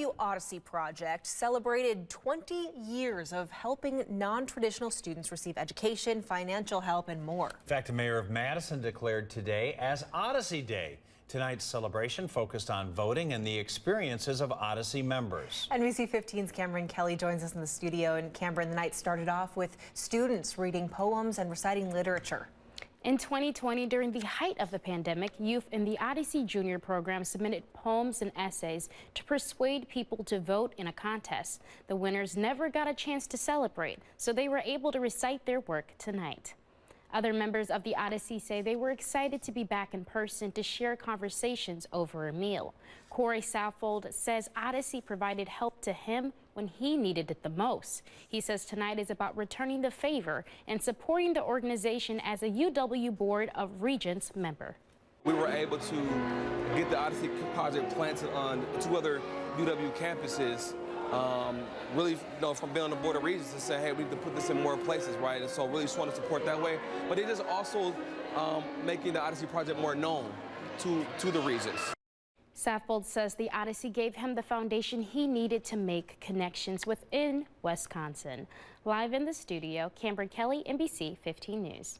UW Odyssey project celebrated 20 years of helping non-traditional students receive education, financial help, and more. In fact, the mayor of Madison declared today as Odyssey Day. Tonight's celebration focused on voting and the experiences of Odyssey members. NBC 15's Cameron Kelly joins us in the studio. And Cameron, the night started off with students reading poems and reciting literature. In 2020, during the height of the pandemic, youth in the Odyssey Junior program submitted poems and essays to persuade people to vote in a contest. The winners never got a chance to celebrate, so they were able to recite their work tonight. Other members of the Odyssey say they were excited to be back in person to share conversations over a meal. Corey Saffold says Odyssey provided help to him when he needed it the most. He says tonight is about returning the favor and supporting the organization as a UW Board of Regents member. We were able to get the Odyssey project planted on 2 other UW campuses. Really, from being on the Board of Regents to say, hey, we need to put this in more places, right? And so really just want to support that way. But it is also making the Odyssey project more known to the Regents. Saffold says the Odyssey gave him the foundation he needed to make connections within Wisconsin. Live in the studio, Cameron Kelly, NBC 15 News.